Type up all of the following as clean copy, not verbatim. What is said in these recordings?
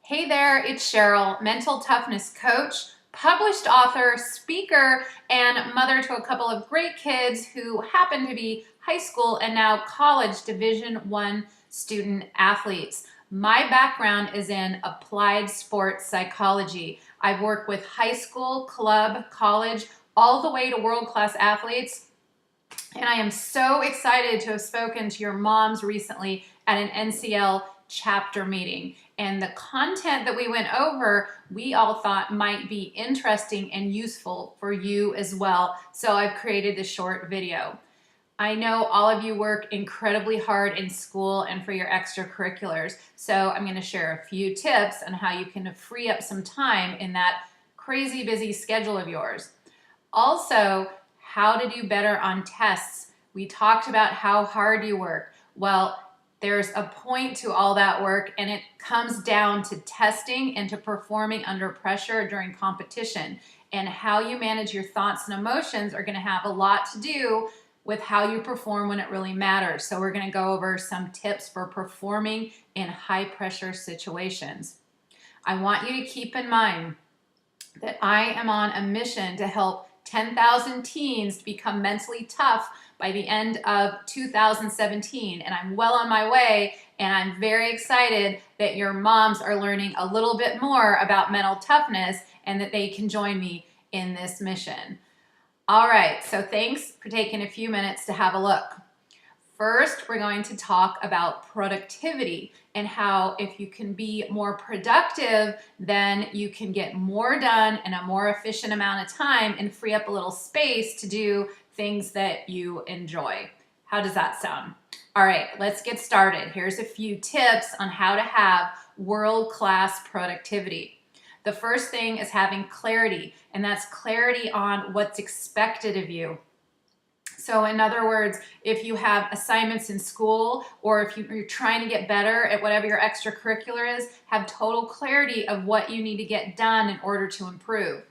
Hey there, it's Sheryl, mental toughness coach, published author, speaker, and mother to a couple of great kids who happen to be high school and now college Division I student athletes. My background is in applied sports psychology. I've worked with high school, club, college, all the way to world-class athletes. And I am so excited to have spoken to your moms recently at an NCL chapter meeting. And the content that we went over, we all thought might be interesting and useful for you as well. So I've created this short video. I know all of you work incredibly hard in school and for your extracurriculars. So I'm going to share a few tips on how you can free up some time in that crazy busy schedule of yours. Also, how to do better on tests. We talked about how hard you work. Well, there's a point to all that work, and it comes down to testing and to performing under pressure during competition. And how you manage your thoughts and emotions are going to have a lot to do with how you perform when it really matters. So we're going to go over some tips for performing in high pressure situations. I want you to keep in mind that I am on a mission to help 10,000 teens to become mentally tough by the end of 2017, and I'm well on my way, and I'm very excited that your moms are learning a little bit more about mental toughness and that they can join me in this mission. All right, so thanks for taking a few minutes to have a look. First, we're going to talk about productivity and how if you can be more productive, then you can get more done in a more efficient amount of time and free up a little space to do things that you enjoy. How does that sound? All right, let's get started. Here's a few tips on how to have world-class productivity. The first thing is having clarity, and that's clarity on what's expected of you. So in other words, if you have assignments in school or if you're trying to get better at whatever your extracurricular is, have total clarity of what you need to get done in order to improve.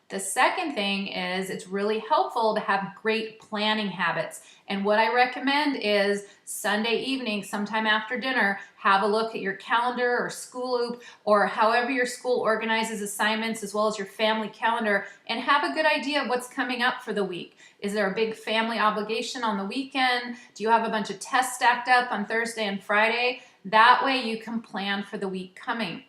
The second thing is it's really helpful to have great planning habits. And what I recommend is Sunday evening, sometime after dinner, have a look at your calendar or school loop or however your school organizes assignments as well as your family calendar and have a good idea of what's coming up for the week. Is there a big family obligation on the weekend? Do you have a bunch of tests stacked up on Thursday and Friday? That way you can plan for the week coming.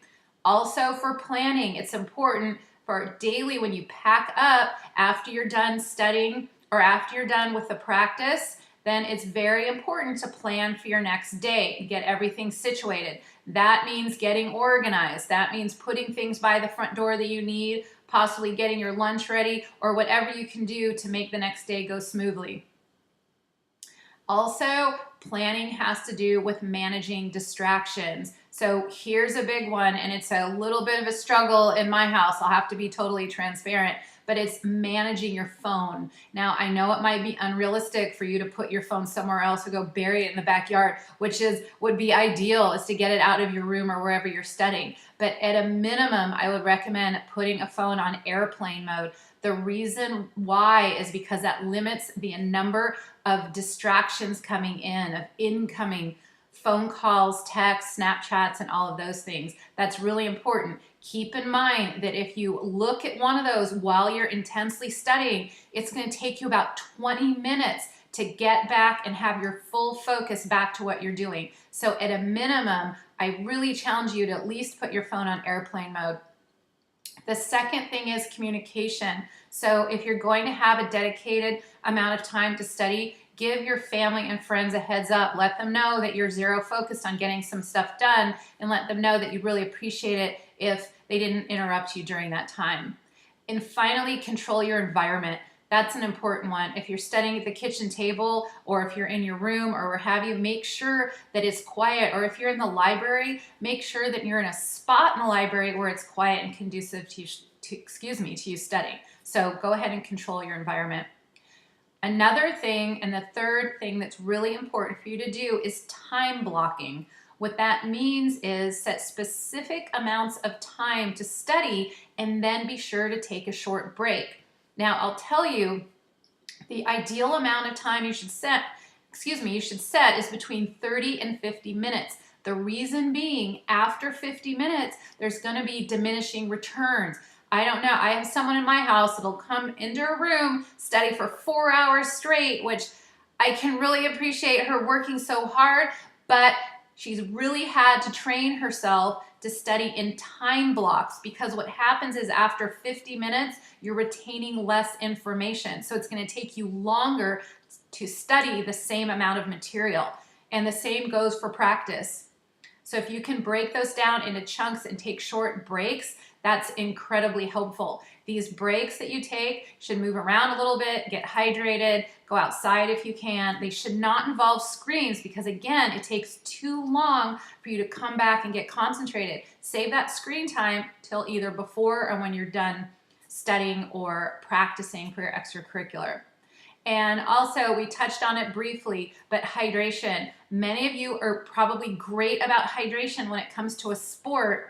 Also for planning, it's important for daily when you pack up after you're done studying or after you're done with the practice, then it's very important to plan for your next day, get everything situated. That means getting organized. That means putting things by the front door that you need, possibly getting your lunch ready, or whatever you can do to make the next day go smoothly. Also, planning has to do with managing distractions. So here's a big one, and it's a little bit of a struggle in my house. I'll have to be totally transparent, but it's managing your phone. Now, I know it might be unrealistic for you to put your phone somewhere else or go bury it in the backyard, which would be ideal, is to get it out of your room or wherever you're studying. But at a minimum, I would recommend putting a phone on airplane mode. The reason why is because that limits the number of distractions coming in, of incoming phone calls, texts, Snapchats, and all of those things. That's really important. Keep in mind that if you look at one of those while you're intensely studying, it's going to take you about 20 minutes to get back and have your full focus back to what you're doing. So at a minimum, I really challenge you to at least put your phone on airplane mode. The second thing is communication. So if you're going to have a dedicated amount of time to study, give your family and friends a heads up. Let them know that you're zero focused on getting some stuff done, and let them know that you really appreciate it if they didn't interrupt you during that time. And finally, control your environment. That's an important one. If you're studying at the kitchen table or if you're in your room or what have you, make sure that it's quiet. Or if you're in the library, make sure that you're in a spot in the library where it's quiet and conducive to you studying. So go ahead and control your environment. Another thing, and the third thing that's really important for you to do, is time blocking. What that means is set specific amounts of time to study and then be sure to take a short break. Now, I'll tell you, the ideal amount of time you should set is between 30 and 50 minutes. The reason being, after 50 minutes, there's going to be diminishing returns. I don't know. I have someone in my house that'll come into a room, study for 4 hours straight, which I can really appreciate her working so hard, but she's really had to train herself to study in time blocks, because what happens is after 50 minutes, you're retaining less information. So it's going to take you longer to study the same amount of material. And the same goes for practice. So if you can break those down into chunks and take short breaks, that's incredibly helpful. These breaks that you take should move around a little bit, get hydrated, go outside if you can. They should not involve screens, because again, it takes too long for you to come back and get concentrated. Save that screen time till either before or when you're done studying or practicing for your extracurricular. And also, we touched on it briefly, but hydration. Many of you are probably great about hydration when it comes to a sport,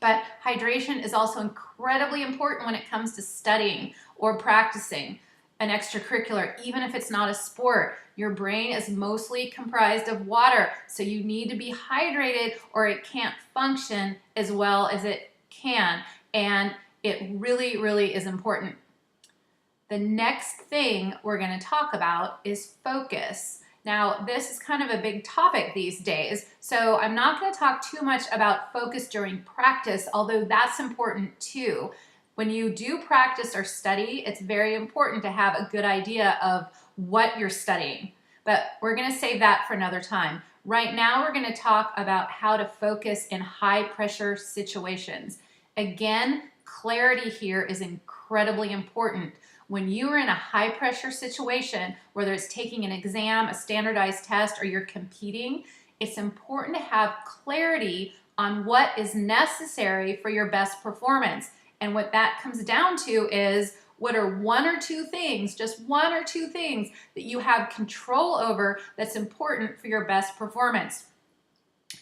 but hydration is also incredibly important when it comes to studying or practicing an extracurricular, even if it's not a sport. Your brain is mostly comprised of water, so you need to be hydrated or it can't function as well as it can. And it really, really is important. The next thing we're going to talk about is focus. Now, this is kind of a big topic these days, so I'm not going to talk too much about focus during practice, although that's important too. When you do practice or study, it's very important to have a good idea of what you're studying, but we're going to save that for another time. Right now, we're going to talk about how to focus in high-pressure situations. Again, clarity here is incredibly important. When you are in a high-pressure situation, whether it's taking an exam, a standardized test, or you're competing, it's important to have clarity on what is necessary for your best performance. And what that comes down to is, what are one or two things, just one or two things that you have control over that's important for your best performance.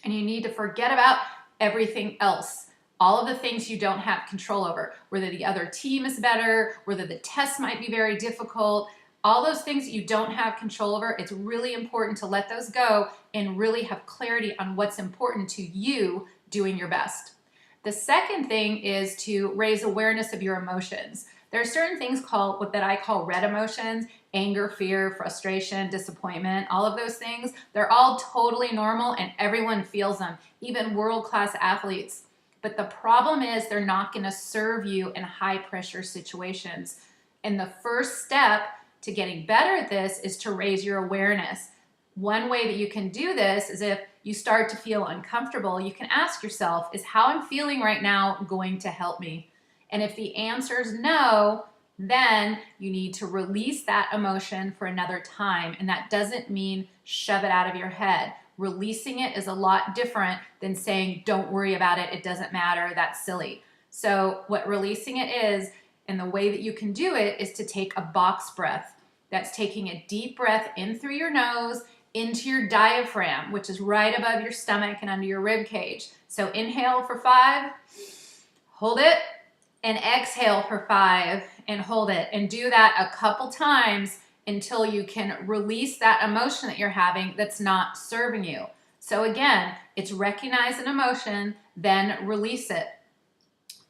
And you need to forget about everything else. All of the things you don't have control over, whether the other team is better, whether the test might be very difficult, all those things that you don't have control over, it's really important to let those go and really have clarity on what's important to you doing your best. The second thing is to raise awareness of your emotions. There are certain things that I call red emotions: anger, fear, frustration, disappointment, all of those things. They're all totally normal and everyone feels them, even world-class athletes. But the problem is they're not going to serve you in high-pressure situations. And the first step to getting better at this is to raise your awareness. One way that you can do this is, if you start to feel uncomfortable, you can ask yourself, is how I'm feeling right now going to help me? And if the answer is no, then you need to release that emotion for another time. And that doesn't mean shove it out of your head. Releasing it is a lot different than saying, don't worry about it, it doesn't matter, that's silly. So what releasing it is, and the way that you can do it, is to take a box breath. That's taking a deep breath in through your nose, into your diaphragm, which is right above your stomach and under your rib cage. So inhale for 5, hold it, and exhale for 5 and hold it. And do that a couple times until you can release that emotion that you're having that's not serving you. So again, it's recognize an emotion, then release it.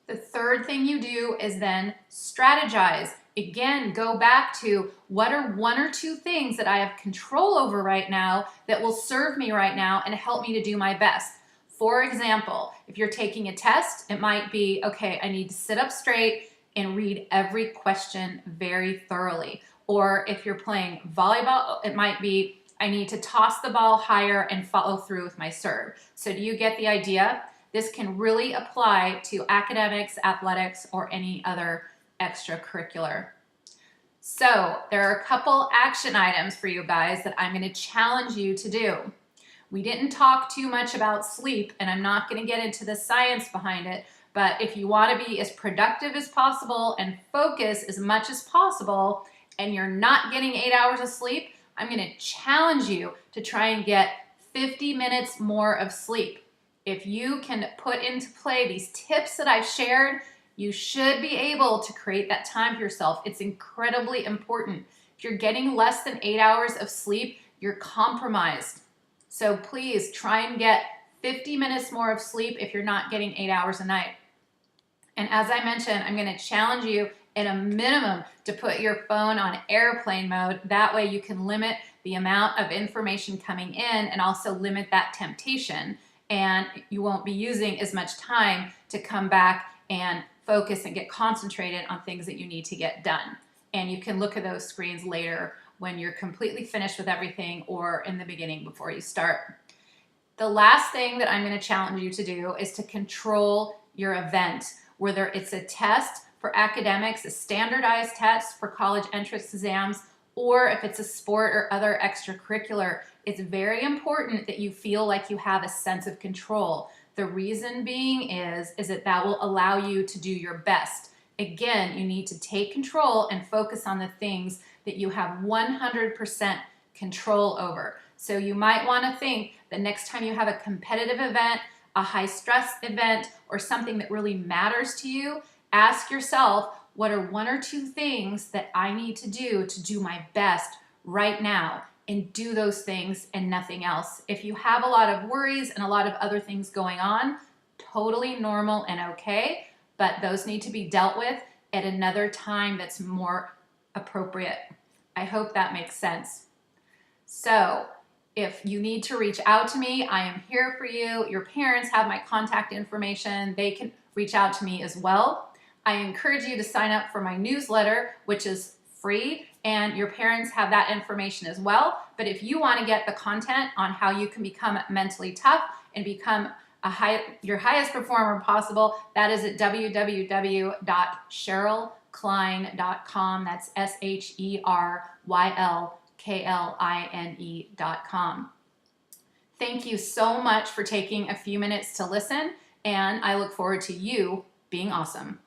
The third thing you do is then strategize. Again, go back to, what are one or two things that I have control over right now that will serve me right now and help me to do my best? For example, if you're taking a test, it might be, okay, I need to sit up straight and read every question very thoroughly. Or if you're playing volleyball, it might be, I need to toss the ball higher and follow through with my serve. So do you get the idea? This can really apply to academics, athletics, or any other extracurricular. So there are a couple action items for you guys that I'm going to challenge you to do. We didn't talk too much about sleep, and I'm not going to get into the science behind it, but if you want to be as productive as possible and focus as much as possible, and you're not getting 8 hours of sleep, I'm going to challenge you to try and get 50 minutes more of sleep. If you can put into play these tips that I've shared, you should be able to create that time for yourself. It's incredibly important. If you're getting less than 8 hours of sleep, you're compromised. So please try and get 50 minutes more of sleep if you're not getting 8 hours a night. And as I mentioned, I'm going to challenge you at a minimum to put your phone on airplane mode. That way you can limit the amount of information coming in and also limit that temptation. And you won't be using as much time to come back and focus and get concentrated on things that you need to get done. And you can look at those screens later when you're completely finished with everything or in the beginning before you start. The last thing that I'm going to challenge you to do is to control your event, whether it's a test for academics, a standardized test for college entrance exams, or if it's a sport or other extracurricular. It's very important that you feel like you have a sense of control. The reason being is that will allow you to do your best. Again, you need to take control and focus on the things that you have 100% control over. So you might want to think the next time you have a competitive event, a high stress event, or something that really matters to you, ask yourself, what are 1 or 2 things that I need to do my best right now? And do those things and nothing else. If you have a lot of worries and a lot of other things going on, totally normal and okay, but those need to be dealt with at another time that's more appropriate. I hope that makes sense. So if you need to reach out to me, I am here for you. Your parents have my contact information. They can reach out to me as well. I encourage you to sign up for my newsletter, which is free, and your parents have that information as well. But if you want to get the content on how you can become mentally tough and become your highest performer possible, that is at www.SherylKline.com. That's SherylKline.com. Thank you so much for taking a few minutes to listen, and I look forward to you being awesome.